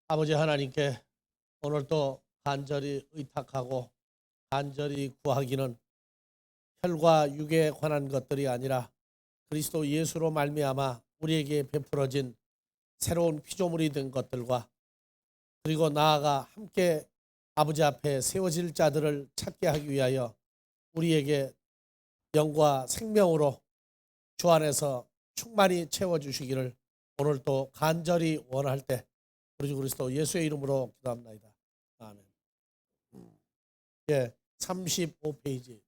아버지 하나님께 오늘도 간절히 의탁하고 간절히 구하기는 혈과 육에 관한 것들이 아니라 그리스도 예수로 말미암아 우리에게 베풀어진 새로운 피조물이 된 것들과 그리고 나아가 함께 아버지 앞에 세워질 자들을 찾게 하기 위하여 우리에게 영과 생명으로 주 안에서 충만히 채워주시기를 오늘도 간절히 원할 때 우리 주 그리스도 예수의 이름으로 기도합니다. 아멘. 예, 35페이지.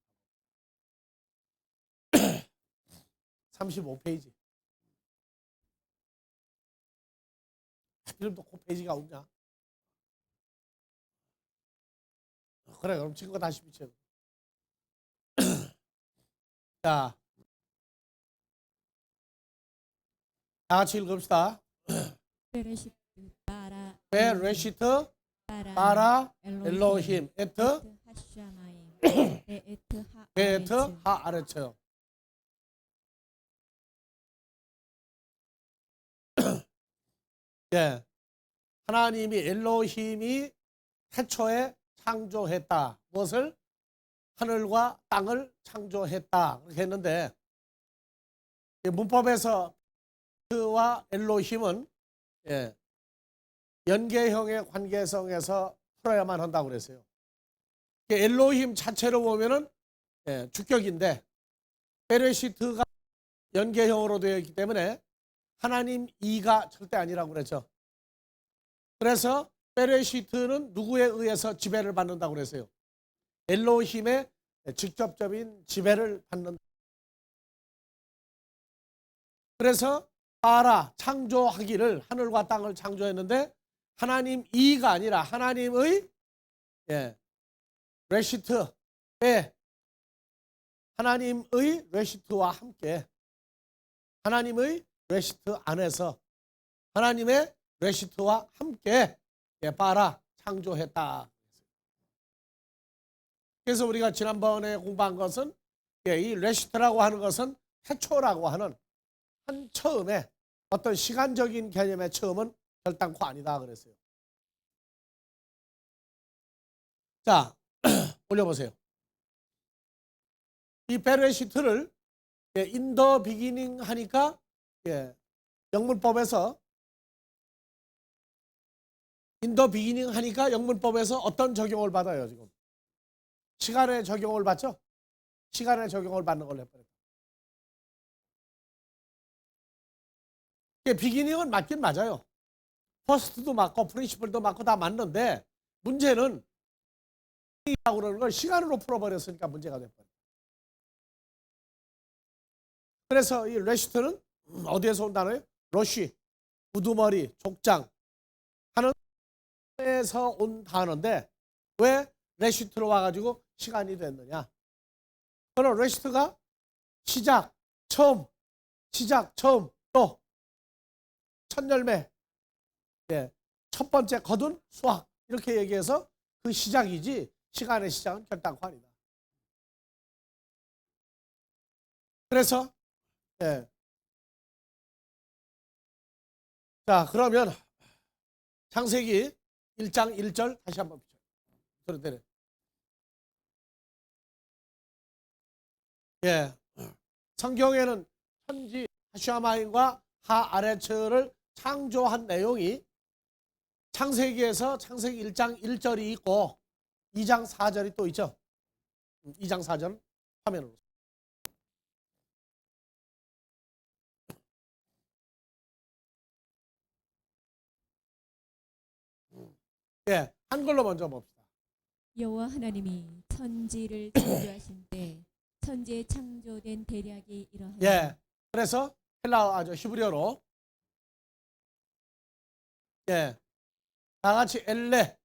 35페이지. 이름도 그 페이지가 없냐? 그래, 그럼 친구가 다시 비춰. 자, 다 같이 읽읍시다. 베레시트 바라 베레시트 바라 엘로힘 에트 하샤마임 베에트 하아레츠. 예, 하나님이 엘로힘이 태초에 창조했다. 무엇을? 하늘과 땅을 창조했다. 그렇게 했는데 문법에서 그와 엘로힘은 연계형의 관계성에서 풀어야만 한다고 그랬어요. 엘로힘 자체로 보면은 주격인데 베레시트가 연계형으로 되어 있기 때문에 하나님 이가 절대 아니라고 그랬죠. 그래서 베레시트는 누구에 의해서 지배를 받는다고 그랬어요. 엘로힘의 직접적인 지배를 받는다. 그래서 바라 창조하기를 하늘과 땅을 창조했는데 하나님 이가 아니라 하나님의 레시트 하나님의 레시트와 함께 하나님의 레시트 안에서 하나님의 레시트와 함께 바라 창조했다. 그래서 우리가 지난번에 공부한 것은 이 레시트라고 하는 것은 태초라고 하는 한 처음에 어떤 시간적인 개념의 처음은 결단코 아니다 그랬어요. 자, 올려보세요. 이 베레시트를 인더 비기닝 하니까 영문법에서 인더 비기닝 하니까 영문법에서 어떤 적용을 받아요 지금? 시간의 적용을 받죠? 시간의 적용을 받는 걸로 해버렸다. 비기닝은 맞긴 맞아요. 퍼스트도 맞고 프린시플도 맞고 다 맞는데 문제는 이라고 그러는 걸 시간으로 풀어버렸으니까 문제가 돼버려요. 그래서 이 레시트는 어디에서 온 단어예요? 러쉬, 우두머리, 족장 하는 에서 온 단어인데 왜 레시트로 와가지고 시간이 됐느냐? 그럼 레시트가 시작, 처음, 또 첫 열매, 첫 번째 거둔 수확 이렇게 얘기해서 그 시작이지 시간의 시작은 결단코 아니다. 그래서 자 그러면 창세기 1장 1절 다시 한번 비춰요. 성경에는 천지 하슈아마임과 하아레츠를 창조한 내용이 창세기에서 창세기 1장 1절이 있고 2장 4절이 또 있죠. 2장 4절 화면으로. 한글로 먼저 봅시다. 여호와 하나님이 천지를 창조하신 때 천지에 창조된 대략이 이러하니 그래서 히브리어로 다 같이 엘레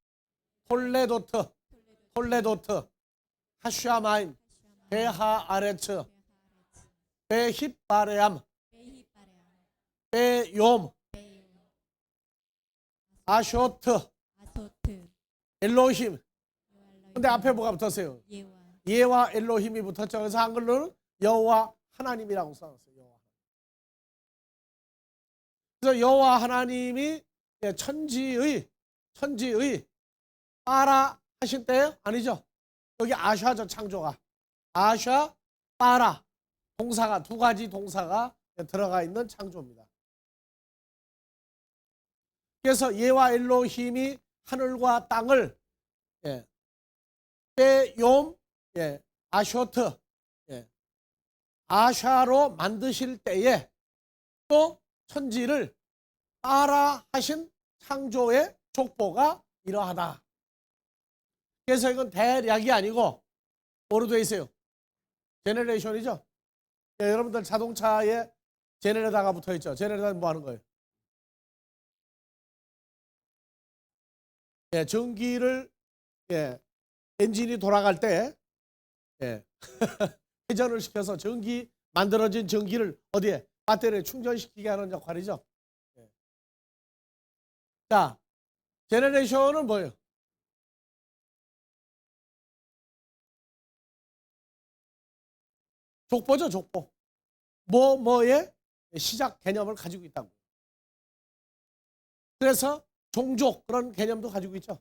콜레도트 하슈아마임 베하아레츠 베힛바레암 베욤 아쇼트 엘로힘. 근데 앞에 뭐가 붙었어요? 예와 엘로힘이 붙었죠. 그래서 한글로는 여호와 하나님이라고 써놨어요. 그래서 여호와 하나님이 천지의 천지의 빠라 하신 때예요? 아니죠. 여기 아샤죠. 창조가. 아샤, 빠라. 동사가 두 가지 동사가 들어가 있는 창조입니다. 그래서 예와 엘로힘이 하늘과 땅을 빼욤 아쇼트 아샤로 만드실 때에 또 천지를 빠라 하신 창조의 족보가 이러하다. 그래서 이건 대략이 아니고 뭐로 되어 있어요? 제너레이션이죠. 여러분들 자동차에 제너레이터가 붙어 있죠. 제너레이터는 뭐 하는 거예요? 전기를 엔진이 돌아갈 때 회전을 시켜서 만들어진 전기를 어디에? 배터리에 충전시키게 하는 역할이죠. 자, 제너레이션은 뭐예요? 족보죠, 족보. 뭐의 시작 개념을 가지고 있다고. 그래서 종족 그런 개념도 가지고 있죠.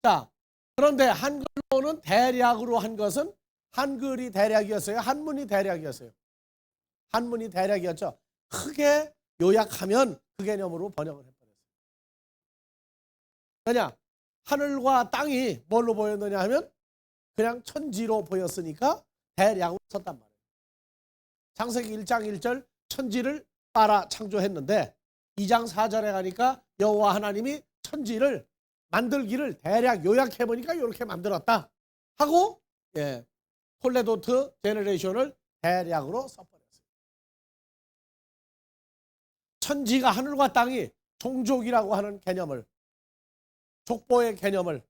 자, 그런데 한글로는 대략으로 한 것은 한글이 대략이었어요? 한문이 대략이었어요? 한문이 대략이었죠. 크게 요약하면 그 개념으로 번역을 해버렸어요. 그냥 하늘과 땅이 뭘로 보였느냐 하면 그냥 천지로 보였으니까 대략으로 썼단 말이에요. 창세기 1장 1절 천지를 따라 창조했는데 2장 4절에 가니까 여호와 하나님이 천지를 만들기를 대략 요약해보니까 이렇게 만들었다 하고 톨레도트 제너레이션을 대략으로 써버렸어요. 천지가 하늘과 땅이 종족이라고 하는 개념을 족보의 개념을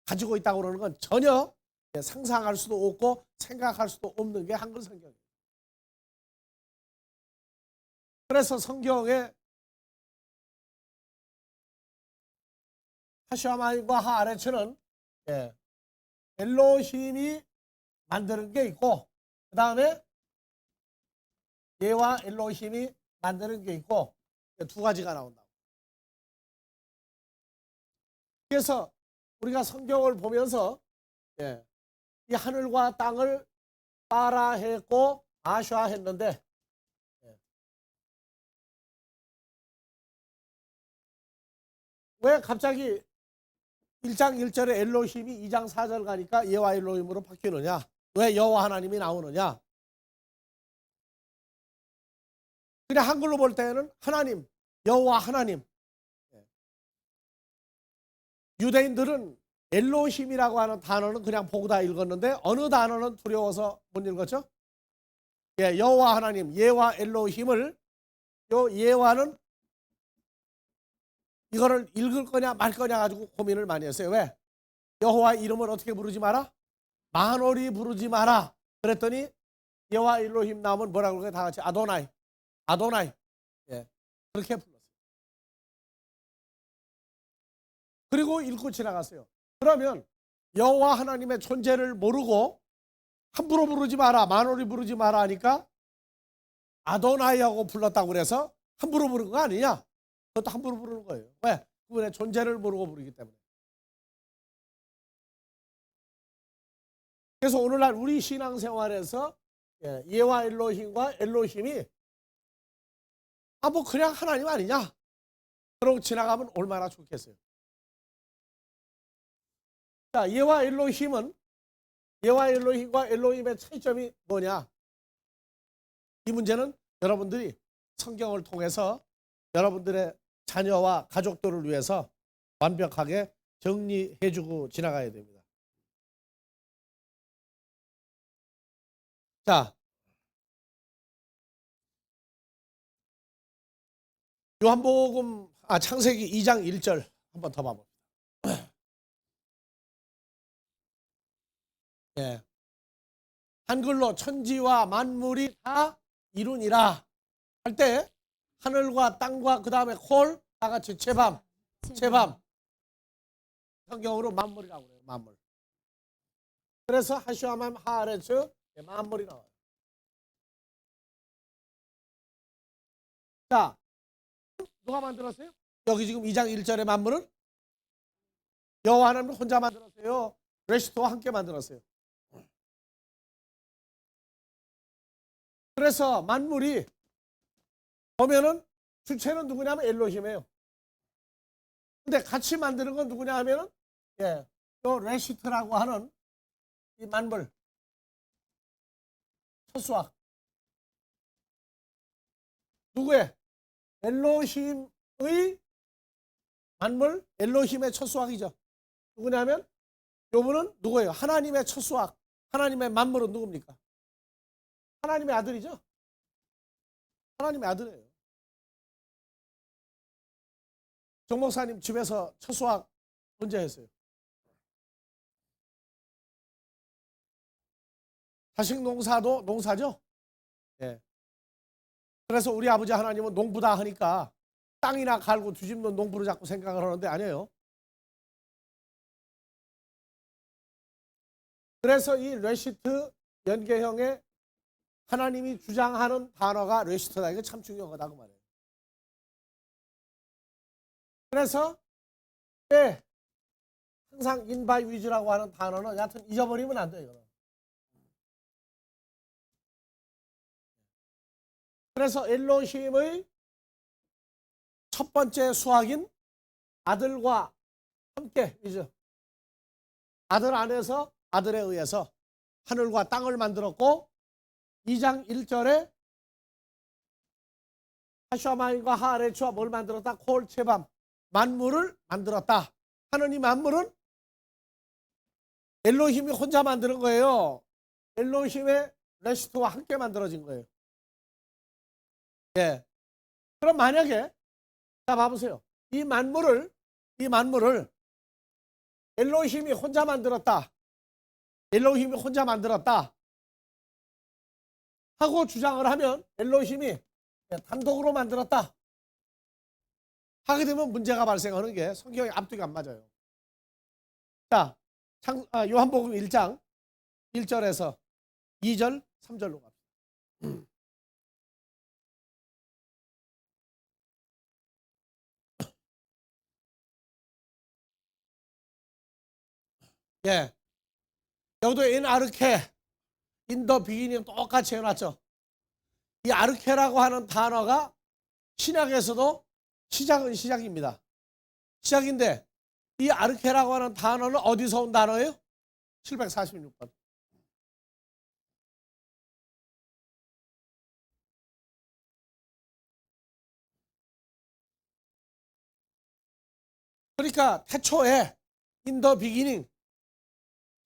가지고 있다고 그러는 건 전혀 상상할 수도 없고 생각할 수도 없는 게 한글 성경이에요. 그래서 성경에 하샤마임과 하아레츠는 엘로힘이 만드는 게 있고 그 다음에 예와 엘로힘이 만드는 게 있고 두 가지가 나온다. 그래서 우리가 성경을 보면서 이 하늘과 땅을 빠라했고 아샤했는데 왜 갑자기 1장 1절에 엘로힘이 2장 4절 가니까 예와 엘로힘으로 바뀌느냐? 왜 여호와 하나님이 나오느냐? 그냥 한글로 볼 때는 하나님, 여호와 하나님. 유대인들은 엘로힘이라고 하는 단어는 그냥 보고 다 읽었는데 어느 단어는 두려워서 못 읽었죠? 여호와 하나님, 예와 엘로힘을 요 예와는 이거를 읽을 거냐 말 거냐 가지고 고민을 많이 했어요. 왜? 여호와 이름을 어떻게 부르지 마라? 만월이 부르지 마라. 그랬더니 여호와 엘로힘 나오면 뭐라고 그러게 다 같이 아도나이. 아도나이. 그렇게 불렀어요. 그리고 읽고 지나갔어요. 그러면 여호와 하나님의 존재를 모르고 함부로 부르지 마라. 만월이 부르지 마라 하니까 아도나이하고 불렀다고 그래서 함부로 부른 거 아니냐? 그것도 함부로 부르는 거예요. 왜? 그분의 존재를 모르고 부르기 때문에. 그래서 오늘날 우리 신앙생활에서 예와 엘로힘과 엘로힘이 뭐 그냥 하나님 아니냐? 그러고 지나가면 얼마나 좋겠어요. 자, 예와 엘로힘은 예와 엘로힘과 엘로힘의 차이점이 뭐냐? 이 문제는 여러분들이 성경을 통해서 여러분들의 자녀와 가족들을 위해서 완벽하게 정리해주고 지나가야 됩니다. 자, 요한복음 창세기 2장 1절 한번 더 봐봅니다. 한글로 천지와 만물이 다 이루니라 할 때 하늘과 땅과 그 다음에 콜 다 같이 채밤 성경으로 만물이라고 그래요. 만물. 그래서 하슈아맘 하아레츠 만물이 나와요. 자, 누가 만들었어요? 여기 지금 2장 1절의 만물은 여호와 하나님 혼자 만들었어요. 레시토와 함께 만들었어요. 그래서 만물이 보면은 주체는 누구냐면 엘로힘이에요. 근데 같이 만드는 건 누구냐 하면은 요 레시트라고 하는 이 만물 첫수학 누구의 엘로힘의 만물 엘로힘의 첫수학이죠. 누구냐면 요분은 누구예요? 하나님의 첫수학 하나님의 만물은 누굽니까? 하나님의 아들이죠. 하나님의 아들이에요. 정 목사님 집에서 첫수학 언제 했어요? 자식 농사도 농사죠. 예. 그래서 우리 아버지 하나님은 농부다 하니까 땅이나 갈고 뒤집는 농부로 자꾸 생각을 하는데 아니에요. 그래서 이 레시트 연계형의 하나님이 주장하는 단어가 레시트다. 이거 참 중요하다 그 말이에요. 그래서 항상 인바이 위즈라고 하는 단어는 여하튼 잊어버리면 안 돼요. 이거는. 그래서 엘로힘의 첫 번째 수학인 아들과 함께 이제 아들 안에서 아들에 의해서 하늘과 땅을 만들었고 2장 1절에 하샤마인과 하아레츠와 뭘 만들었다? 콜체밤 만물을 만들었다 하는 이 만물은 엘로힘이 혼자 만드는 거예요. 엘로힘의 레시트와 함께 만들어진 거예요. 예. 그럼 만약에 자 봐보세요. 이 만물을 엘로힘이 혼자 만들었다. 엘로힘이 혼자 만들었다. 하고 주장을 하면 엘로힘이 단독으로 만들었다. 하게 되면 문제가 발생하는 게 성경이 앞뒤가 안 맞아요. 자, 요한복음 1장 1절에서 2절, 3절로 갑시다. 예. 여기도 인 아르케, 인더 비기닝 똑같이 해놨죠. 이 아르케라고 하는 단어가 신약에서도 시작은 시작입니다. 시작인데 이 아르케라고 하는 단어는 어디서 온 단어예요? 746번. 그러니까 태초에 인더 비기닝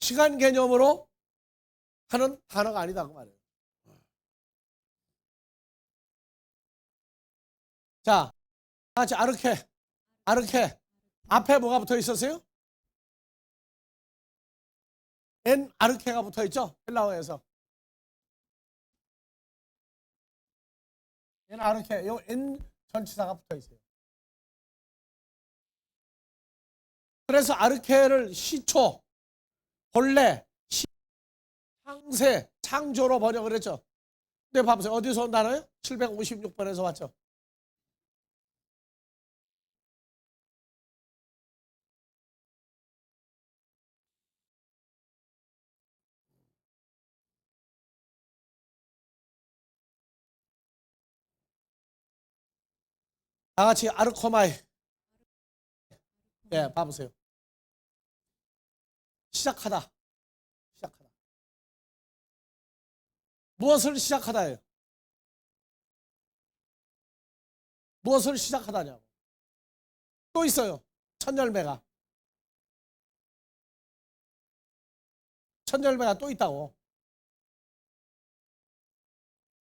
시간 개념으로 하는 단어가 아니다 그 말이에요. 자, 같이 아르케 앞에 뭐가 붙어 있었어요? 엔 아르케가 붙어 있죠? 헬라어에서 엔 아르케 요엔 전치사가 붙어 있어요. 그래서 아르케를 시초, 본래, 창세, 창조로 번역을 했죠. 근데 봐보세요. 어디서 온 단어예요? 756번에서 왔죠. 다 같이 아르코마이. 예, 봐보세요. 시작하다. 무엇을 시작하다예요? 무엇을 시작하다냐고. 또 있어요. 첫 열매가 또 있다고.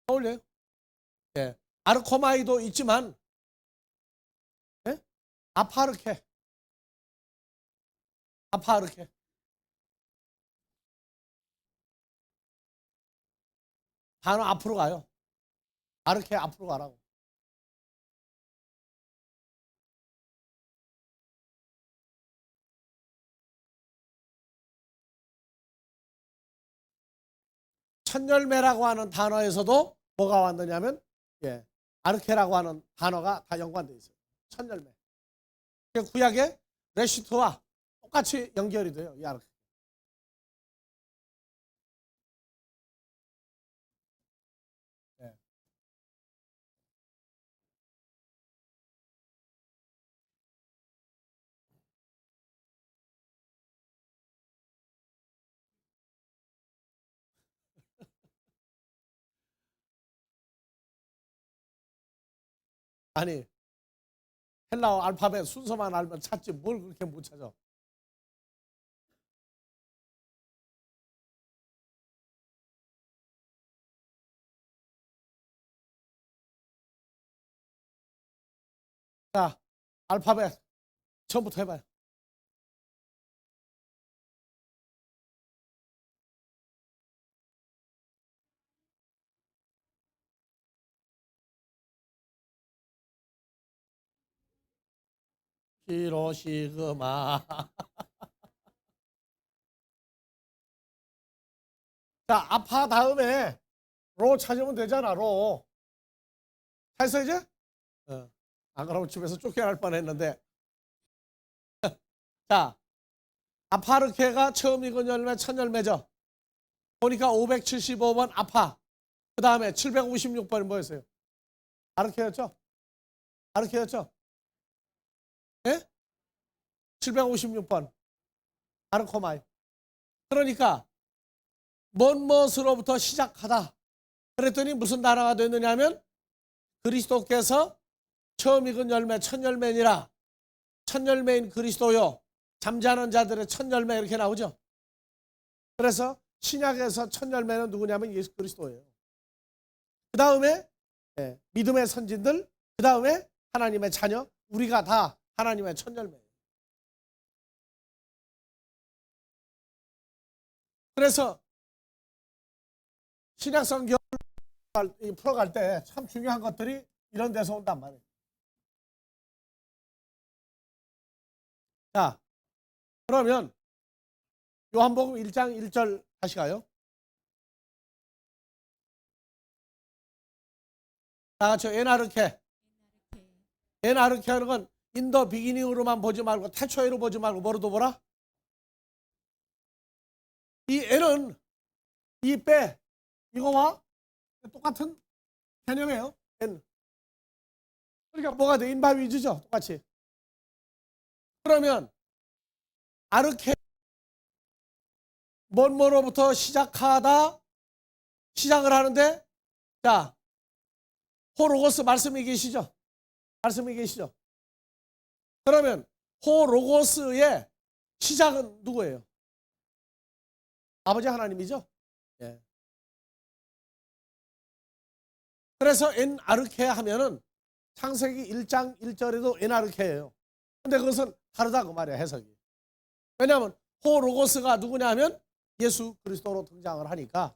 어울려요? 예. 아르코마이도 있지만, 예? 아파르케. 단어 앞으로 가요. 아르케 앞으로 가라고. 첫 열매라고 하는 단어에서도 뭐가 왔느냐면 아르케라고 하는 단어가 다 연관되어 있어요. 첫 열매. 구약의 레시트와 똑같이 연결이 돼요. 이 아르케. 네. 아니 헬라어 알파벳 순서만 알면 찾지 뭘 그렇게 못 찾아. 자, 알파벳 처음부터 해봐요. 히로시그마. 자, 아파 다음에 로 찾으면 되잖아. 로. 했어 이제? 안 그러면 집에서 쫓겨날 뻔했는데. 자, 아파르케가 처음 익은 열매 첫 열매죠. 보니까 575번 아파. 그 다음에 756번이 뭐였어요? 아르케였죠? 아르케였죠? 예? 756번 아르코마이. 그러니까 먼 것으로부터 시작하다. 그랬더니 무슨 나라가 됐느냐 하면 그리스도께서 처음 익은 열매 첫 열매니라. 첫 열매인 그리스도요. 잠자는 자들의 첫 열매 이렇게 나오죠. 그래서 신약에서 첫 열매는 누구냐면 예수 그리스도예요. 그 다음에 믿음의 선진들, 그 다음에 하나님의 자녀, 우리가 다 하나님의 첫 열매예요. 그래서 신약 성경 풀어갈 때 참 중요한 것들이 이런 데서 온단 말이에요. 자, 그러면 요한복음 1장 1절 다시 가요. 다 같이 에나르케. 에나르케 하는 건 인더 비기닝으로만 보지 말고 태초에로 보지 말고 뭐로도 보라. 이 N은 이 빼 이거와 똑같은 개념이에요. N. 그러니까 뭐가 돼? 인바위즈죠. 똑같이. 그러면 아르케 뭐로부터 시작하다 시작을 하는데 자 호로고스 말씀이 계시죠? 말씀이 계시죠? 그러면 호로고스의 시작은 누구예요? 아버지 하나님이죠? 예. 그래서 엔아르케 하면은 창세기 1장 1절에도 엔아르케예요. 근데 그것은 다르다고 말이야 해석이. 왜냐하면 호로고스가 누구냐 하면 예수 그리스도로 등장을 하니까.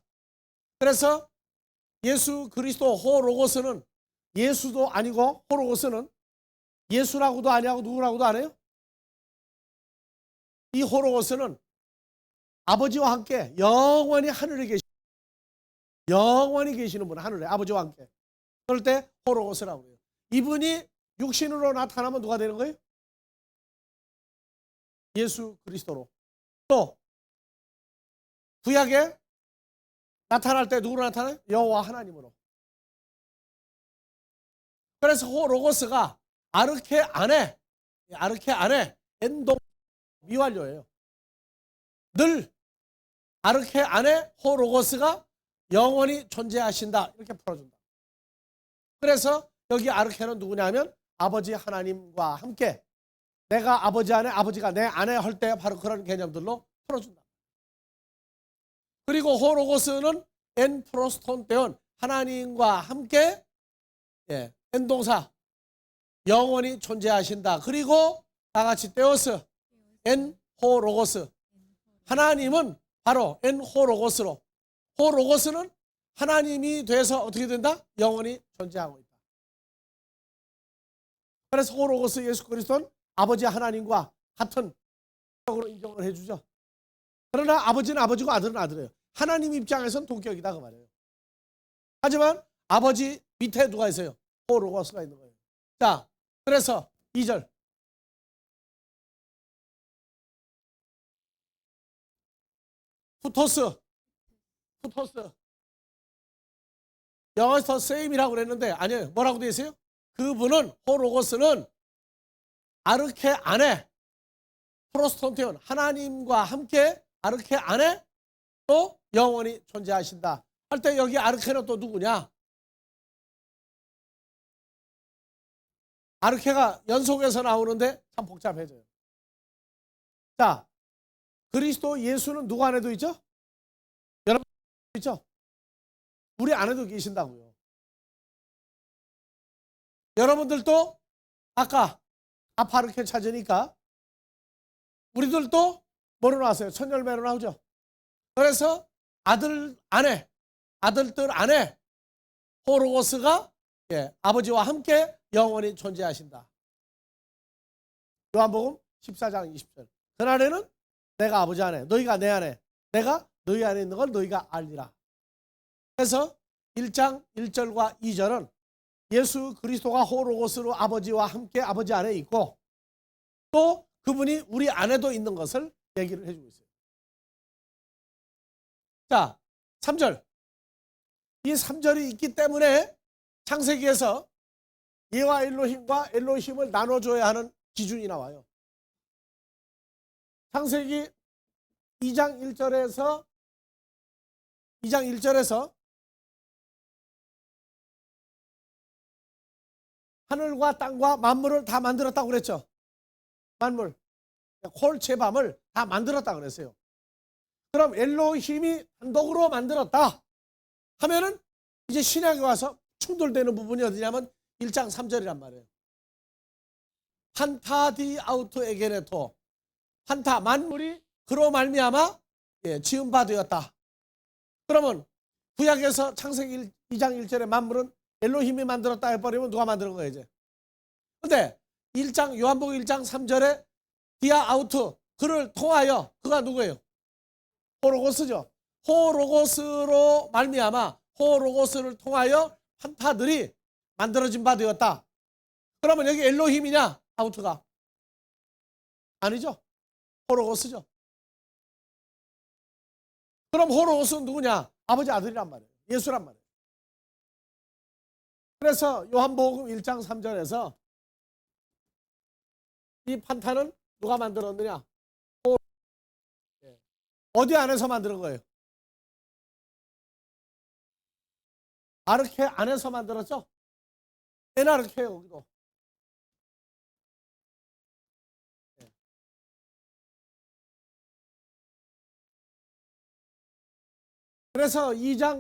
그래서 예수 그리스도 호로고스는 예수도 아니고 호로고스는 예수라고도 아니하고 누구라고도 안 해요. 이 호로고스는 아버지와 함께 영원히 하늘에 영원히 계시는 분, 하늘에 아버지와 함께. 그럴 때 호로고스라고 해요. 이분이 육신으로 나타나면 누가 되는 거예요? 예수 그리스도로. 또 구약에 나타날 때 누구로 나타나요? 여호와 하나님으로. 그래서 호로고스가 아르케 안에 엔동 미완료예요. 늘 아르케 안에 호로고스가 영원히 존재하신다. 이렇게 풀어준다. 그래서 여기 아르케는 누구냐면 아버지 하나님과 함께 내가 아버지 안에 아버지가 내 안에 할 때 바로 그런 개념들로 풀어준다. 그리고 호로고스는 엔 프로스톤 때온 하나님과 함께 엔동사 영원히 존재하신다. 그리고 다같이 떼오스 엔 호로고스 하나님은 바로 엔 호로고스로 호로고스는 하나님이 돼서 어떻게 된다? 영원히 존재하고 있다. 그래서 호로고스 예수 그리스도는 아버지 하나님과 같은 적으로 인정을 해주죠. 그러나 아버지는 아버지고 아들은 아들이에요. 하나님 입장에서는 동격이다 그 말이에요. 하지만 아버지 밑에 누가 있어요? 호로고스가 있는 거예요. 자, 그래서 2절 후토스. 영어에서 same이라고 그랬는데 아니에요. 뭐라고 되어 있어요? 그분은 호로고스는 아르케 안에 프로스톤테온 하나님과 함께 아르케 안에 또 영원히 존재하신다 할 때 여기 아르케는 또 누구냐? 아르케가 연속해서 나오는데 참 복잡해져요. 자, 그리스도 예수는 누구 안에도 있죠? 여러분 있죠? 우리 안에도 계신다고요. 여러분들도 아까 아파르케 찾으니까 우리들도 뭐로 나왔어요? 천열매로 나오죠. 그래서 아들들 안에 호로고스가 아버지와 함께 영원히 존재하신다. 요한복음 14장 20절. 그날에는 내가 아버지 안에 너희가 내 안에 내가 너희 안에 있는 걸 너희가 알리라. 그래서 1장 1절과 2절은 예수 그리스도가 호로고스로 아버지와 함께 아버지 안에 있고 또 그분이 우리 안에도 있는 것을 얘기를 해주고 있어요. 자, 3절. 이 3절이 있기 때문에 창세기에서 예와 엘로힘과 엘로힘을 나눠줘야 하는 기준이 나와요. 창세기 2장 1절에서 하늘과 땅과 만물을 다 만들었다고 그랬죠. 만물, 콜체 밤을 다 만들었다고 그랬어요. 그럼 엘로힘이 단독으로 만들었다 하면은 이제 신약에 와서 충돌되는 부분이 어디냐면 1장 3절이란 말이에요. 판타 디 아우토 에게네토 판타 만물이 그로 말미암아 지은 바 되었다. 그러면 구약에서 창세기 2장 1절에 만물은 엘로힘이 만들었다 해버리면 누가 만드는 거예요 이제. 근데 요한복음 1장 3절에 디아 아우트 그를 통하여 그가 누구예요? 호로고스죠. 호로고스로 말미암아 호로고스를 통하여 판타들이 만들어진 바 되었다. 그러면 여기 엘로힘이냐? 아우트가? 아니죠. 호로고스죠. 그럼 호로고스는 누구냐? 아버지 아들이란 말이에요. 예수란 말이에요. 그래서 요한복음 1장 3절에서 이 판타는 누가 만들었느냐? 어디 안에서 만드는 거예요? 아르케 안에서 만들었죠? 에나르케요 여기도. 그래서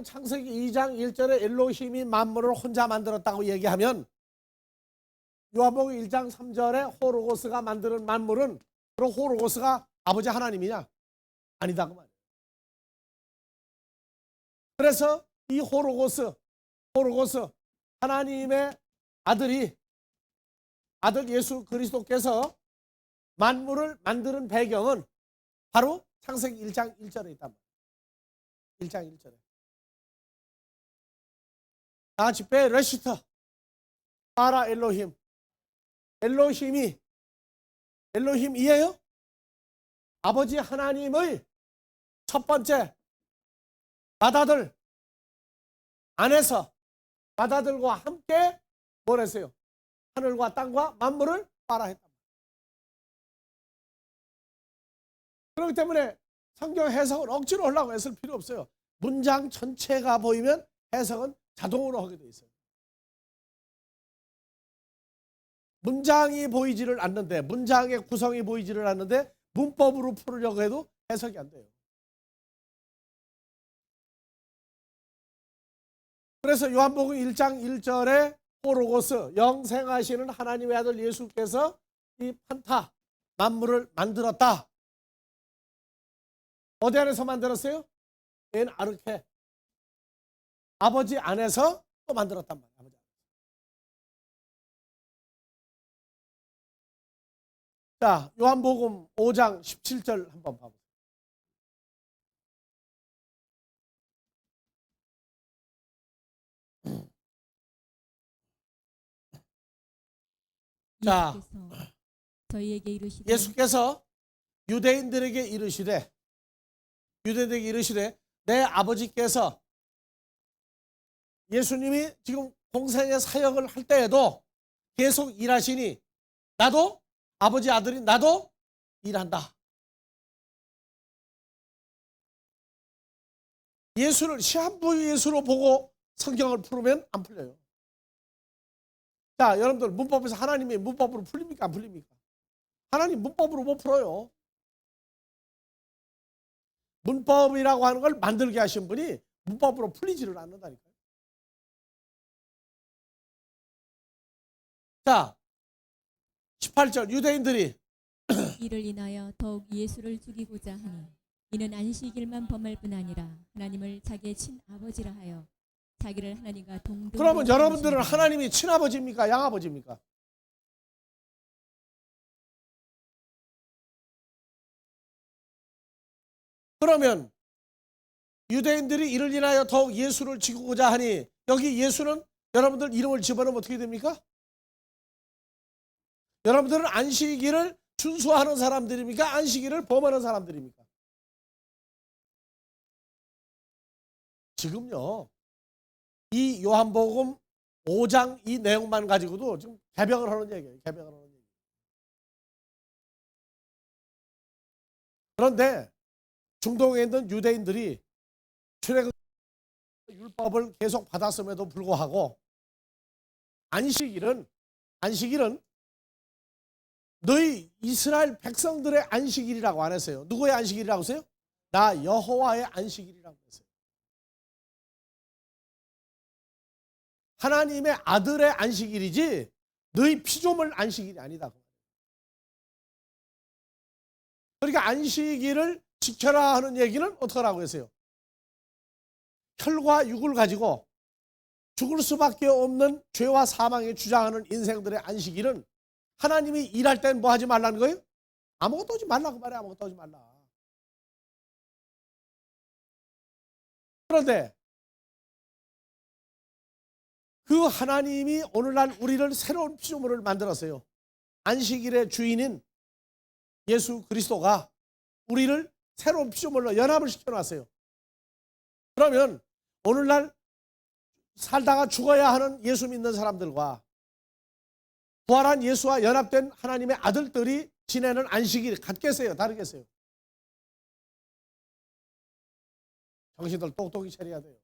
창세기 2장 1절에 엘로힘이 만물을 혼자 만들었다고 얘기하면 요한복음 1장 3절에 호로고스가 만드는 만물은 그럼 호로고스가 아버지 하나님이냐? 아니다 그 말이에요. 그래서 이 호로고스 하나님의 아들 예수 그리스도께서 만물을 만드는 배경은 바로 창세기 1장 1절에 있단 말이에요. 1장 1절에. 다 같이 레시터 바라 엘로힘. 엘로힘이에요? 아버지 하나님의 첫 번째 맏아들 안에서 맏아들과 함께 뭘 했어요? 하늘과 땅과 만물을 바라했단 말이에요. 그렇기 때문에 성경 해석을 억지로 하려고 했을 필요 없어요. 문장 전체가 보이면 해석은 자동으로 하게 돼 있어요. 문장이 보이지를 않는데 문장의 구성이 보이지를 않는데 문법으로 풀으려고 해도 해석이 안 돼요. 그래서 요한복음 1장 1절에 호로고스 영생하시는 하나님의 아들 예수께서 이 판타 만물을 만들었다. 어디 안에서 만들었어요? 엔 아르케 아버지 안에서 또 만들었단 말이에요. 아버지. 자, 요한복음 5장 17절 한번 봐보세요. 자, 저희에게 이르시되 예수께서 유대인들에게 이르시되 유대인에게 이르시되 내 아버지께서 예수님이 지금 공생의 사역을 할 때에도 계속 일하시니 나도 아버지 아들인 나도 일한다. 예수를 시한부 예수로 보고 성경을 풀으면 안 풀려요. 자, 여러분들 문법에서 하나님이 문법으로 풀립니까? 안 풀립니까? 하나님 문법으로 못 풀어요. 문법이라고 하는 걸 만들게 하신 분이 문법으로 풀리지를 않는다니까요. 자, 18절 유대인들이 이를 인하여 더욱 예수를 죽이고자 하니 이는 안식일만 범할 뿐 아니라 하나님을 자기의 친아버지라 하여 자기를 하나님과 동등으로 그러면 여러분들은 삼으시니라. 하나님이 친아버지입니까? 양아버지입니까? 그러면 유대인들이 이를 인하여 더욱 예수를 지고자 하니 여기 예수는 여러분들 이름을 집어넣으면 어떻게 됩니까? 여러분들은 안식일을 준수하는 사람들입니까? 안식일을 범하는 사람들입니까? 지금요, 이 요한복음 5장 이 내용만 가지고도 지금 개벽을 하는 얘기예요. 개벽을 하는 얘기. 그런데 중동에 있는 유대인들이 출애굽 율법을 계속 받았음에도 불구하고 안식일은 너희 이스라엘 백성들의 안식일이라고 안 했어요. 누구의 안식일이라고 했어요? 나 여호와의 안식일이라고 했어요. 하나님의 아들의 안식일이지 너희 피조물 안식일이 아니다. 그러니까 안식일을 지켜라 하는 얘기는 어떻게 하라고 했어요? 혈과 육을 가지고 죽을 수밖에 없는 죄와 사망에 주장하는 인생들의 안식일은 하나님이 일할 땐 뭐 하지 말라는 거예요? 아무것도 하지 말라고 말해. 아무것도 하지 말라. 그런데 그 하나님이 오늘날 우리를 새로운 피조물을 만들었어요. 안식일의 주인인 예수 그리스도가 우리를 새로운 피조물로 연합을 시켜놨어요. 그러면 오늘날 살다가 죽어야 하는 예수 믿는 사람들과 부활한 예수와 연합된 하나님의 아들들이 지내는 안식일 같겠어요? 다르겠어요? 정신들 똑똑히 차려야 돼요.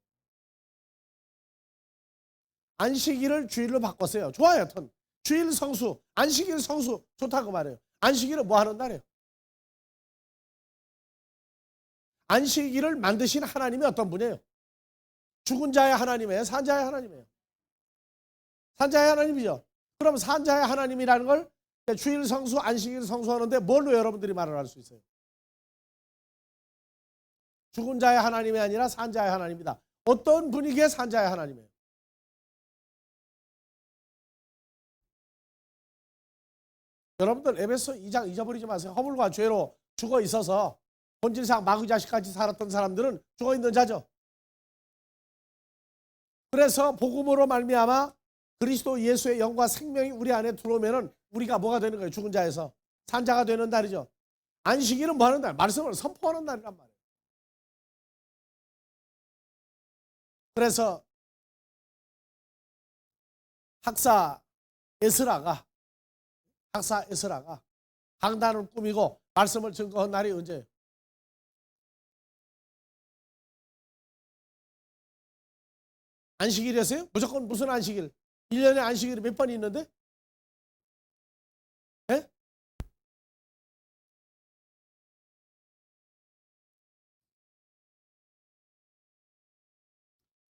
안식일을 주일로 바꿨어요. 좋아요. 여튼 주일 성수, 안식일 성수 좋다고 말해요. 안식일은 뭐 하는 날이에요? 안식일을 만드신 하나님이 어떤 분이에요? 죽은 자의 하나님이에요? 산자의 하나님이에요? 산자의 하나님이죠. 그럼 산자의 하나님이라는 걸 주일 성수, 안식일 성수하는데 뭘로 여러분들이 말을 할 수 있어요? 죽은 자의 하나님이 아니라 산자의 하나님이다. 어떤 분위기의 산자의 하나님이에요? 여러분들 에베소 2장 잊어버리지 마세요. 허물과 죄로 죽어 있어서 본질상 마귀자식같이 살았던 사람들은 죽어 있는 자죠. 그래서 복음으로 말미암아 그리스도 예수의 영과 생명이 우리 안에 들어오면은 우리가 뭐가 되는 거예요? 죽은 자에서 산자가 되는 날이죠. 안식일은 뭐 하는 날? 말씀을 선포하는 날이란 말이에요. 그래서 학사 에스라가 강단을 꾸미고 말씀을 증거한 날이 언제예요? 안식일이었어요? 무조건 무슨 안식일? 1년에 안식일이 몇 번 있는데? 네?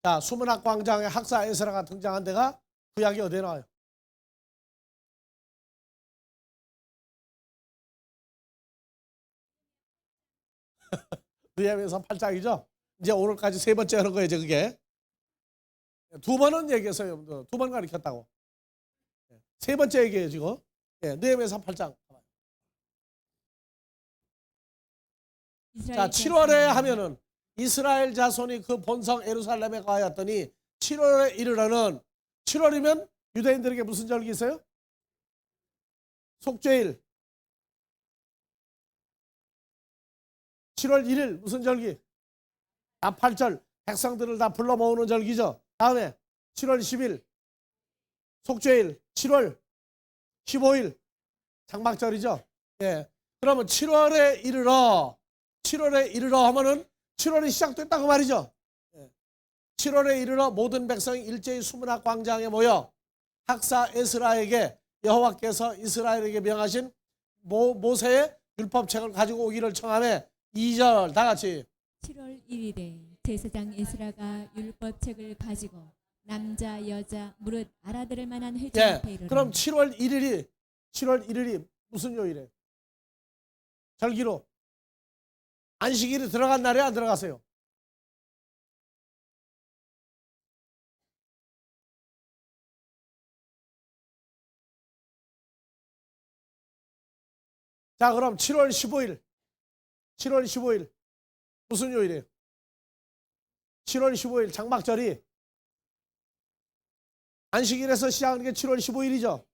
자, 수문학 광장에 학사 에스라가 등장한 데가 구약이 어디에 나와요? 느헤미야서 8장이죠. 이제 오늘까지 세 번째 하는 거예요, 그게. 두 번은 얘기했어요. 두 번 가르쳤다고. 세 번째 얘기예요, 지금. 느헤미야서 8장. 자, 7월에 하면은 이스라엘 자손이 그 본성 예루살렘에 가였더니 7월에 이르러는 7월이면 유대인들에게 무슨 절기 있어요? 속죄일. 7월 1일 무슨 절기? 나팔절. 백성들을 다 불러 모으는 절기죠. 다음에 7월 10일 속죄일. 7월 15일 장막절이죠. 예. 그러면 7월에 이르러 하면은 7월이 시작됐다고 말이죠. 예. 7월에 이르러 모든 백성이 일제히 수문학 광장에 모여 학사 에스라에게 여호와께서 이스라엘에게 명하신 모세의 율법책을 가지고 오기를 청하며 2절 다 같이 7월 1일에 제사장 에스라가 율법책을 가지고 남자 여자 무릇 알아들을 만한 회중 앞에 예. 이르러 그럼 7월 1일이 무슨 요일에? 절기로 안식일이 들어간 날에 안 들어갔어요? 자, 그럼 7월 15일 무슨 요일이에요? 7월 15일 장막절이 안식일에서 시작하는 게 7월 15일이죠.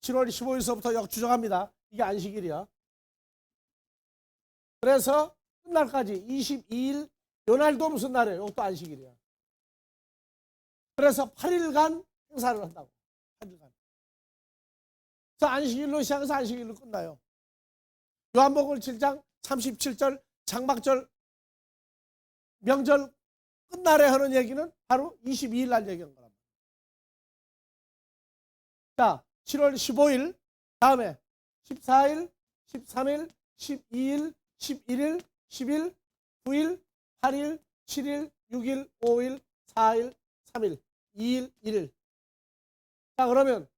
7월 15일서부터 역추정합니다. 이게 안식일이야. 그래서 끝날까지 22일 요 날도 무슨 날이에요? 이것도 안식일이야. 그래서 8일간 행사를 한다고. 8일간. 그래서 안식일로 시작해서 안식일로 끝나요. 요한복음 7장 37절 장막절 명절 끝날에 하는 얘기는 바로 22일 날 얘기한 거랍니다. 자, 7월 15일 다음에 14일, 13일, 12일, 11일, 10일, 9일, 8일, 7일, 6일, 5일, 4일, 3일, 2일, 1일. 자, 그러면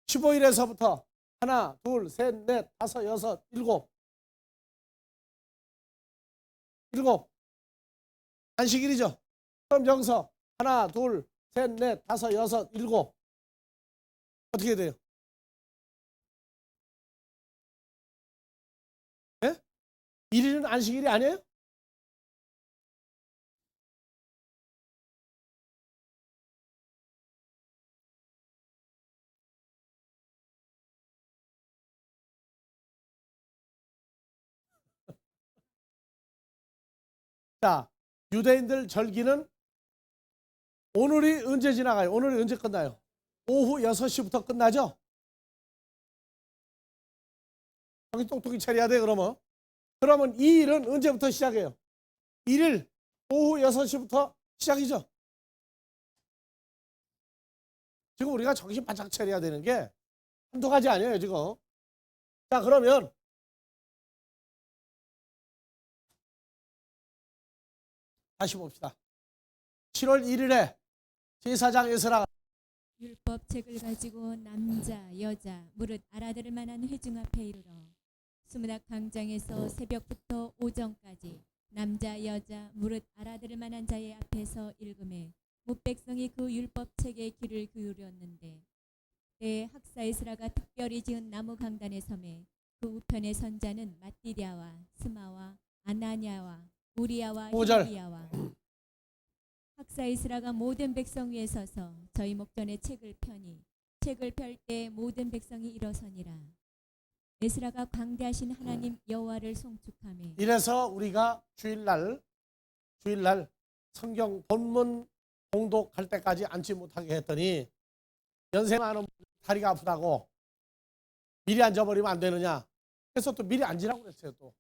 15일에서부터 하나, 둘, 셋, 넷, 다섯, 여섯, 일곱 안식일이죠. 그럼 여기서 하나, 둘, 셋, 넷, 다섯, 여섯, 일곱 어떻게 돼요? 예? 1일은 안식일이 아니에요? 자, 유대인들 절기는 오늘이 언제 지나가요? 오늘이 언제 끝나요? 오후 6시부터 끝나죠? 여기 똑똑히 차려야 돼, 그러면. 그러면 이 일은 언제부터 시작해요? 1일 오후 6시부터 시작이죠? 지금 우리가 정신 바짝 차려야 되는 게 한두 가지 아니에요, 지금. 자, 그러면 다시 봅시다. 7월 1일에 제사장 에스라가 율법책을 가지고 남자 여자 무릇 알아들을 만한 회중 앞에 이르러 수문학 광장에서 새벽부터 오전까지 남자 여자 무릇 알아들을 만한 자의 앞에서 읽음에 뭇 백성이 그 율법책에 귀를 기울였는데 때 학사 에스라가 특별히 지은 나무 강단에 섬에 그 우편의 선자는 마띠디아와 스마와 아나냐와 우리야와 5절. 히리야와 학사 에스라가 모든 백성 위에 서서 저희 목전에 책을 펴니 책을 펼 때 모든 백성이 일어서니라. 에스라가 광대하신 하나님 여호와를 송축하며 이래서 우리가 주일날 성경 본문 봉독할 때까지 앉지 못하게 했더니 연세 많은 다리가 아프다고 미리 앉아버리면 안 되느냐. 그래서 또 미리 앉으라고 그랬어요. 또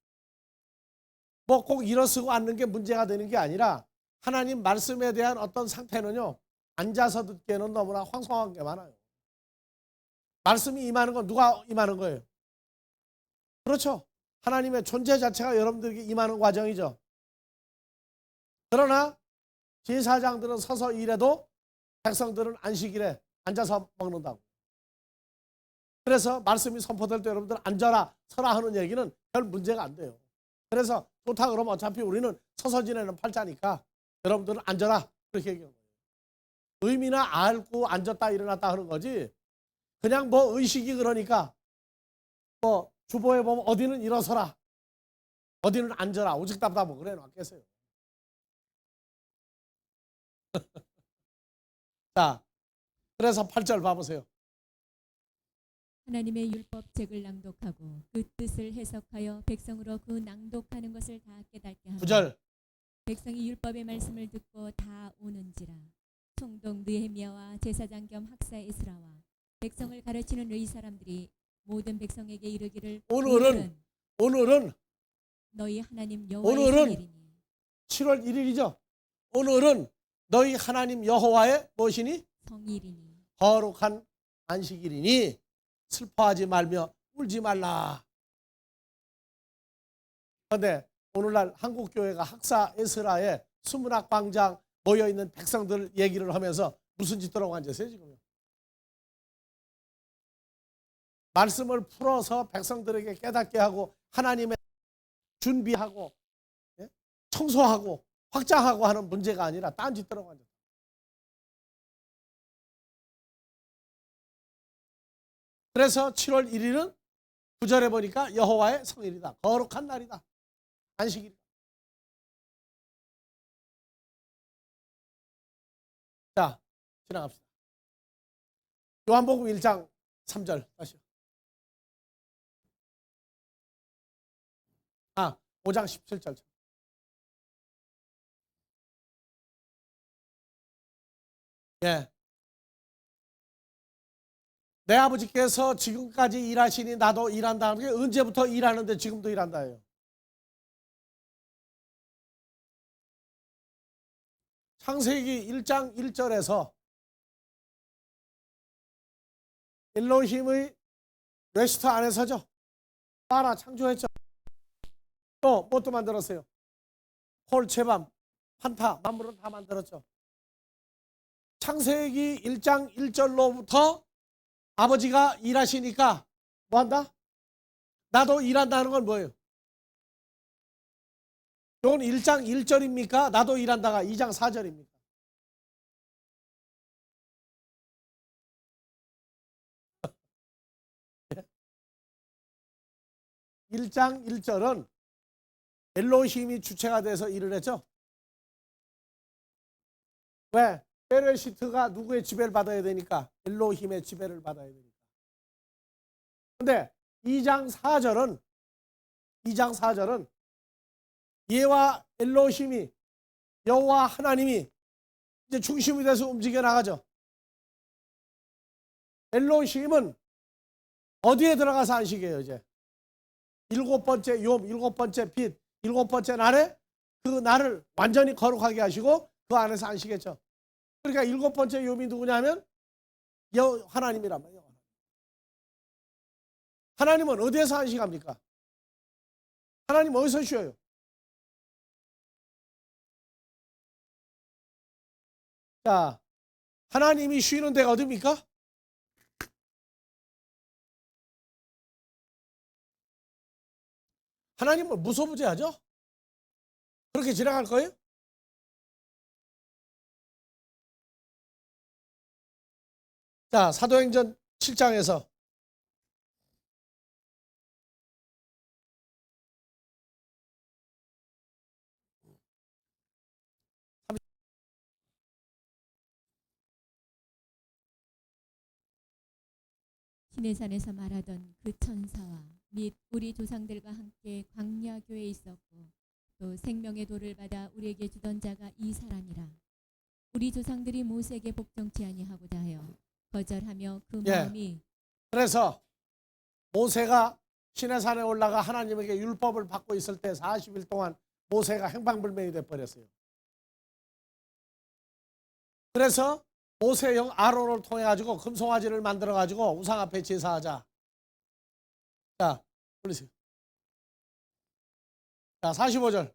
뭐 꼭 일어서고 앉는 게 문제가 되는 게 아니라 하나님 말씀에 대한 어떤 상태는요, 앉아서 듣기에는 너무나 황송한 게 많아요. 말씀이 임하는 건 누가 임하는 거예요? 그렇죠. 하나님의 존재 자체가 여러분들에게 임하는 과정이죠. 그러나 제사장들은 서서 일해도 백성들은 안식일에 앉아서 먹는다고. 그래서 말씀이 선포될 때 여러분들 앉아라 서라 하는 얘기는 별 문제가 안 돼요. 그래서 좋다 그러면 어차피 우리는 서서 지내는 팔자니까 여러분들은 앉아라 그렇게 얘기해요. 의미나 알고 앉았다 일어났다 하는 거지, 그냥 뭐 의식이 그러니까 뭐 주보에 보면 어디는 일어서라 어디는 앉아라 오직 답답하고 그래 놨겠어요. 자, 그래서 8절 봐보세요. 하나님의 율법책을 낭독하고 그 뜻을 해석하여 백성으로 그 낭독하는 것을 다 깨닫게 하고 9절 백성이 율법의 말씀을 듣고 다 오는지라. 총독 느헤미야와 제사장 겸 학사 에스라와 백성을 가르치는 의 사람들이 모든 백성에게 이르기를 오늘은 너희 하나님 여호와의 오늘은 생일이니 7월 1일이죠. 오늘은 너희 하나님 여호와의 무엇이니? 성일이니 거룩한 안식일이니 슬퍼하지 말며 울지 말라. 그런데 오늘날 한국교회가 학사 에스라의 수문학 광장 모여있는 백성들 얘기를 하면서 무슨 짓도록 앉으세요 지금? 말씀을 풀어서 백성들에게 깨닫게 하고 하나님의 준비하고 청소하고 확장하고 하는 문제가 아니라 딴 짓도록 앉았다. 그래서 7월 1일은 9절에 보니까 여호와의 성일이다. 거룩한 날이다. 안식일이다. 자, 지나갑시다. 요한복음 1장 3절 다시요. 5장 17절. 예. 내 아버지께서 지금까지 일하시니 나도 일한다. 그게 언제부터 일하는데 지금도 일한다예요. 창세기 1장 1절에서 엘로힘의 레스트 안에서죠. 파라 창조했죠. 또 뭣도 만들었어요. 홀, 채밤, 판타, 만물은 다 만들었죠. 창세기 1장 1절로부터 아버지가 일하시니까 뭐 한다? 나도 일한다는 건 뭐예요? 이건 1장 1절입니까? 나도 일한다가 2장 4절입니까? 일 1장 1절은 엘로힘이 주체가 돼서 일을 했죠. 왜? 베레시트가 누구의 지배를 받아야 되니까? 엘로힘의 지배를 받아야 되니까. 근데 2장 4절은 얘와 엘로힘이 여호와 하나님이 이제 중심이 돼서 움직여 나가죠. 엘로힘은 어디에 들어가서 안식해요 이제? 7번째 욤, 7번째 빛, 7번째 날에 그 날을 완전히 거룩하게 하시고 그 안에서 안식했죠. 그러니까 7번째 욤이 누구냐면 하나님이란 말이에요. 하나님은 어디에서 안식합니까? 하나님 어디서 쉬어요? 자, 하나님이 쉬는 데가 어디입니까? 하나님은 무소부재하죠? 그렇게 지나갈 거예요? 자, 사도행전 7장에서 시내산에서 말하던 그 천사와 및 우리 조상들과 함께 광야교에 있었고 또 생명의 돌을 받아 우리에게 주던 자가 이 사람이라. 우리 조상들이 모세에게 복종치 아니하고자 하여 거절하며 그 마음이 그래서 모세가 시내산에 올라가 하나님에게 율법을 받고 있을 때 40일 동안 모세가 행방불명이 돼버렸어요. 그래서 모세형 아론을 통해 가지고 금송아지를 만들어 가지고 우상 앞에 제사하자. 자, 올리세요. 자, 45절.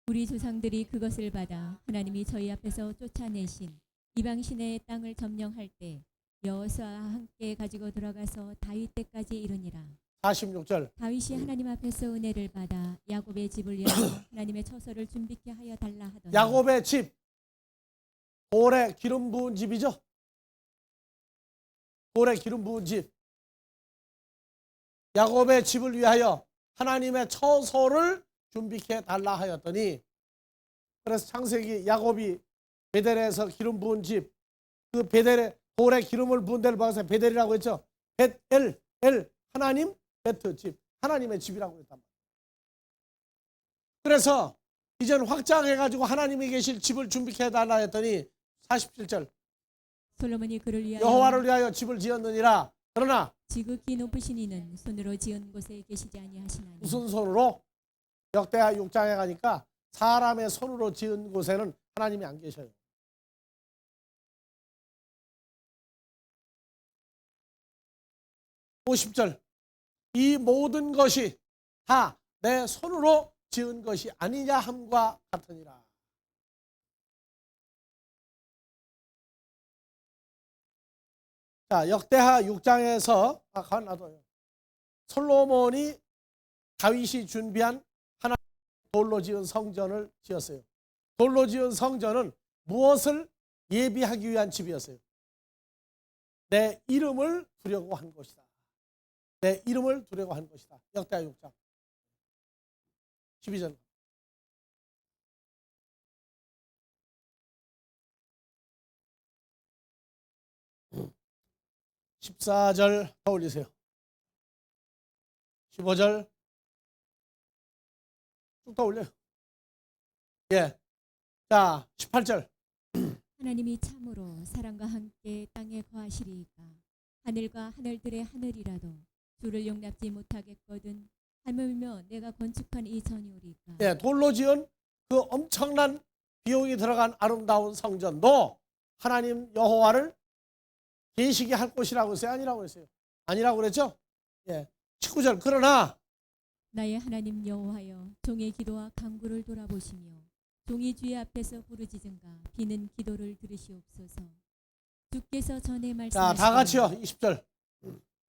우리 조상들이 그것을 받아 하나님이 저희 앞에서 쫓아내신 이방 시내의 땅을 점령할 때 여호수아와 함께 가지고 들어가서 다윗 때까지 이르니라. 46절. 다윗이 하나님 앞에서 은혜를 받아 야곱의 집을 위하여 하나님의 처소를 준비케 하여 달라 하더니 야곱의 집, 돌에 기름 부은 집이죠. 돌에 기름 부은 집. 야곱의 집을 위하여 하나님의 처소를 준비케 달라 하였더니, 그래서 창세기 야곱이 베델에서 기름 부은 집, 그 베델에 돌에 기름을 부은 데를 박아서 베델이라고 했죠. 벳엘, 엘, 하나님, 베트, 집. 하나님의 집이라고 했단 말이에요. 그래서 이제는 확장해가지고 하나님이 계실 집을 준비해 달라 했더니 47절 솔로몬이 그를 위하여 여호와를 위하여 집을 지었느니라. 그러나 지극히 높으신 이는 손으로 지은 곳에 계시지 아니하시나니. 무슨 손으로? 역대하 6장에 가니까 사람의 손으로 지은 곳에는 하나님이 안 계셔요. (50절) 이 모든 것이 다 내 손으로 지은 것이 아니냐 함과 같으니라. 자, 역대하 6장에서 가만 놔둬요. 솔로몬이 다윗이 준비한 하나님 돌로 지은 성전을 지었어요. 돌로 지은 성전은 무엇을 예비하기 위한 집이었어요? 내 이름을 두려고 한 것이다. 내 이름을 두려고 한 것이다. 역대하 6장 12절. 음. 14절 더 올리세요. 15절 쭉 더 올려요. 예. 자, 18절. 하나님이 참으로 사람과 함께 땅에 거하시리이까 하늘과 하늘들의 하늘이라도 주를 용납지 못하겠거든 하물며 내가 건축한 이 전이오리까. 예, 돌로 지은 그 엄청난 비용이 들어간 아름다운 성전도 하나님 여호와를 계시게 할 곳이라고 했어요? 아니라고 했어요? 아니라고 그랬죠? 예. 19절. 그러나 나의 하나님 여호와여 종의 기도와 간구를 돌아보시며 종이 주의 앞에서 부르짖은가 비는 기도를 들으시옵소서. 주께서 전에 자, 다 같이요. 말씀하시기를 20절.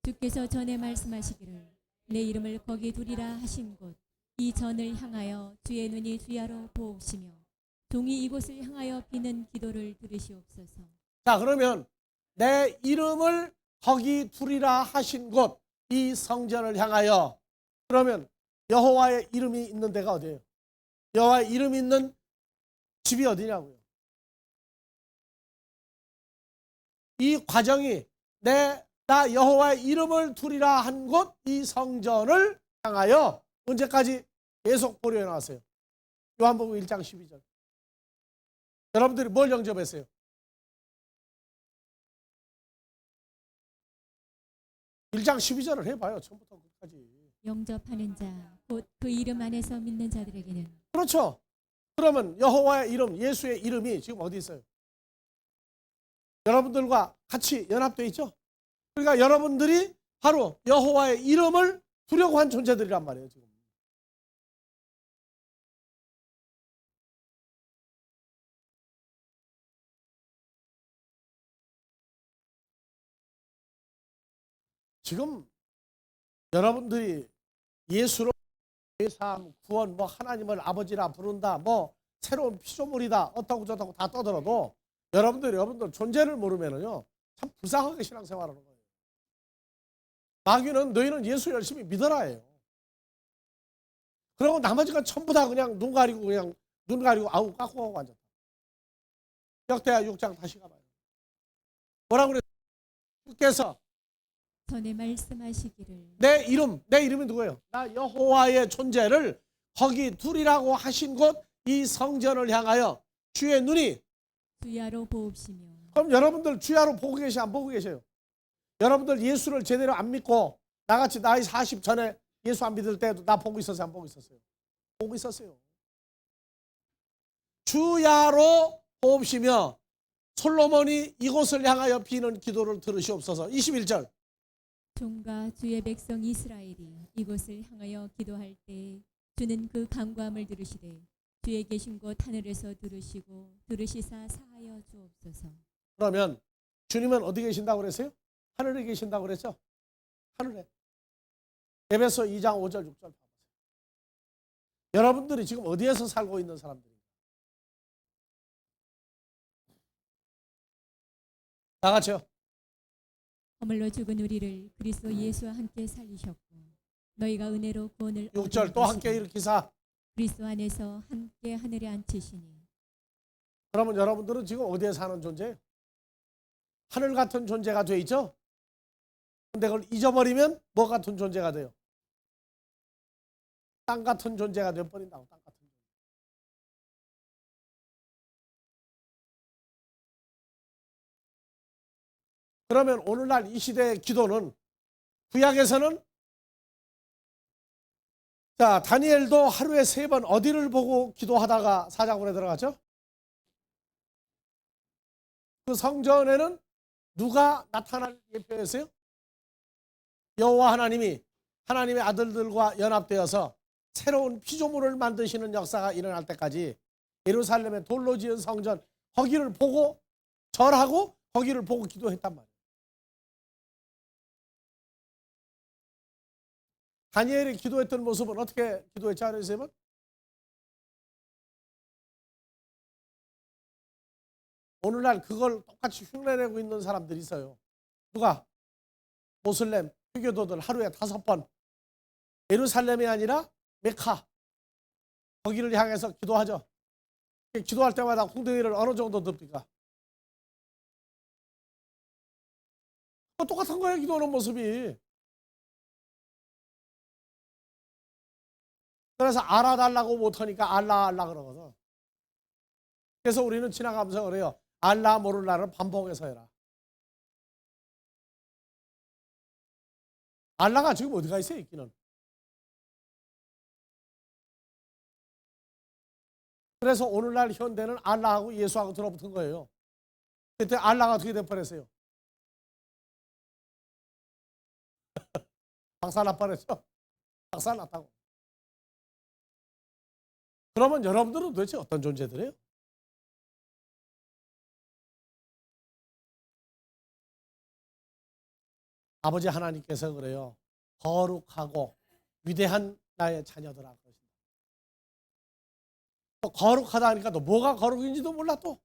주께서 전에 말씀하시기를 내 이름을 거기 두리라 하신 곳 이 전을 향하여 주의 눈이 주야로 보옵시며 종이 이곳을 향하여 비는 기도를 들으시옵소서. 자, 그러면 내 이름을 거기 두리라 하신 곳 이 성전을 향하여, 그러면 여호와의 이름이 있는 데가 어디예요? 여호와의 이름이 있는 집이 어디냐고요? 이 과정이 나 여호와의 이름을 두리라 한 곳 이 성전을 향하여 언제까지 계속 보류해 나왔어요? 요한복음 1장 12절. 여러분들이 뭘 영접했어요? (1장 12절을) 해봐요. 처음부터 끝까지. 영접하는 자 곧 그 이름 안에서 믿는 자들에게는. 그렇죠. 그러면 여호와의 이름, 예수의 이름이 지금 어디 있어요? 여러분들과 같이 연합되어 있죠. 그러니까 여러분들이 바로 여호와의 이름을 두려고 한 존재들이란 말이에요. 지금. 지금 여러분들이 예수로 죄사함, 구원, 뭐 하나님을 아버지라 부른다, 뭐 새로운 피조물이다, 어떻고 저떻고 다 떠들어도 여러분들 존재를 모르면은요 참 불쌍하게 신앙생활하는 거예요. 마귀는 너희는 예수 열심히 믿어라예요. 그러고 나머지가 전부 다 그냥 눈 가리고 아우 깎고 하고 앉았다. 역대하 6장 다시 가봐요. 뭐라고 그랬어요? 주께서 전에 말씀하시기를 내 이름이 누구예요? 나 여호와의 존재를 거기 두리라고 하신 곳 이 성전을 향하여 주의 눈이 주야로 보옵시며. 그럼 여러분들 주야로 보고 계세요? 안 보고 계세요? 여러분들 예수를 제대로 안 믿고 나같이 나이 40 전에 예수 안 믿을 때도 나 보고 있었어요? 안 보고 있었어요? 보고 있었어요. 주야로 보옵시며 솔로몬이 이곳을 향하여 비는 기도를 들으시옵소서. 21절. 종과 주의 백성 이스라엘이 이곳을 향하여 기도할 때 주는 그 간구함을 들으시되 주의 계신 곳 하늘에서 들으시고 들으시사 사하여 주옵소서. 그러면 주님은 어디 계신다고 그랬어요? 하늘에 계신다고 그랬죠? 하늘에. 에베소 2장 5절 6절 봐보세요. 여러분들이 지금 어디에서 살고 있는 사람들입니까? 다 같이요. 허물로 죽은 우리를 그리스도 예수와 함께 살리셨고 너희가 은혜로 구원을 6절 또 함께 일으키사. 그리스도 안에서 함께 하늘에 앉히시니. 그러면 여러분들은 지금 어디에 사는 존재예요? 하늘 같은 존재가 돼 있죠. 근데 그걸 잊어버리면 뭐 같은 존재가 돼요? 땅 같은 존재가 되어버린다고. 땅 같은 존재. 그러면 오늘날 이 시대의 기도는, 구약에서는 자, 다니엘도 하루에 3번 어디를 보고 기도하다가 사자굴에 들어갔죠? 그 성전에는 누가 나타날 예표였어요? 여호와 하나님이 하나님의 아들들과 연합되어서 새로운 피조물을 만드시는 역사가 일어날 때까지 예루살렘의 돌로 지은 성전, 거기를 보고 절하고 거기를 보고 기도했단 말이에요. 다니엘이 기도했던 모습은 어떻게 기도했지 않으세요? 오늘날 그걸 똑같이 흉내내고 있는 사람들이 있어요. 누가? 모슬렘 휴교도들 하루에 5번 예루살렘이 아니라 메카, 거기를 향해서 기도하죠. 기도할 때마다 궁둥이를 어느 정도 듭니까? 똑같은 거예요, 기도하는 모습이. 그래서 알아달라고 못하니까 알라 그러거든. 그래서 우리는 지나가면서 그래요. 알라 모를라를 반복해서 해라. 알라가 지금 어디가 있어요, 있기는. 그래서 오늘날 현대는 알라하고 예수하고 들어붙은 거예요. 그때 알라가 어떻게 돼버렸어요? 박살났버렸죠? 박살났다고. 그러면 여러분들은 도대체 어떤 존재들이에요? 아버지 하나님께서 그래요. 거룩하고 위대한 나의 자녀들아. 또 거룩하다 하니까 또 뭐가 거룩인지도 몰라 또.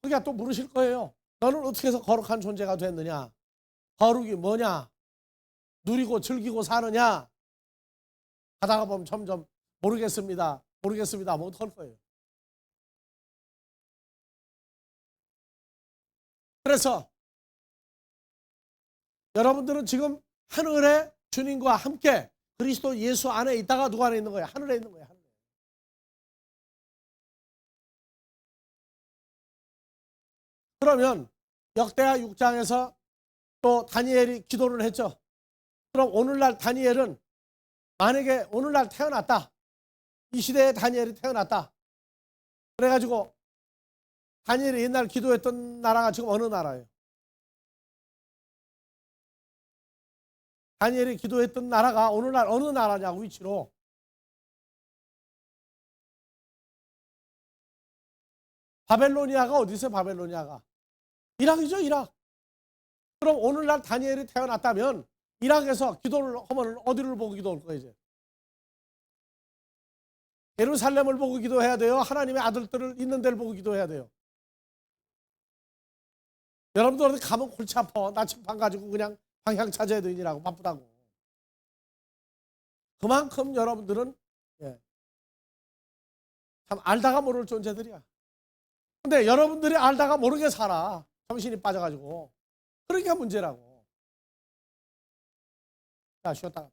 그러니까 또 물으실 거예요. 너는 어떻게 해서 거룩한 존재가 됐느냐? 거룩이 뭐냐? 누리고 즐기고 사느냐? 하다가 보면 점점 모르겠습니다. 뭐 어떡할 거예요. 그래서 여러분들은 지금 하늘에 주님과 함께 그리스도 예수 안에 있다가 누구 안에 있는 거예요? 하늘에 있는 거예요. 하늘에. 그러면 역대하 6장에서 또 다니엘이 기도를 했죠. 그럼 오늘날 다니엘은 만약에 오늘날 태어났다. 이 시대에 다니엘이 태어났다. 그래가지고 다니엘이 옛날 기도했던 나라가 지금 어느 나라예요? 다니엘이 기도했던 나라가 오늘날 어느 나라냐고 위치로. 바벨로니아가 어디 있어요? 바벨로니아가 이락이죠. 이락. 그럼 오늘날 다니엘이 태어났다면 이락에서 기도를 하면 어디를 보고 기도할 거예요? 이제 예루살렘을 보고 기도해야 돼요? 하나님의 아들들을 있는 데를 보고 기도해야 돼요? 여러분들 어디 가면 골치 아파. 나침반 가지고 그냥 방향 찾아야 되니라고 바쁘다고. 그만큼 여러분들은 참 알다가 모를 존재들이야. 근데 여러분들이 알다가 모르게 살아. 정신이 빠져가지고. 그러니까 문제라고. 자, 쉬었다가.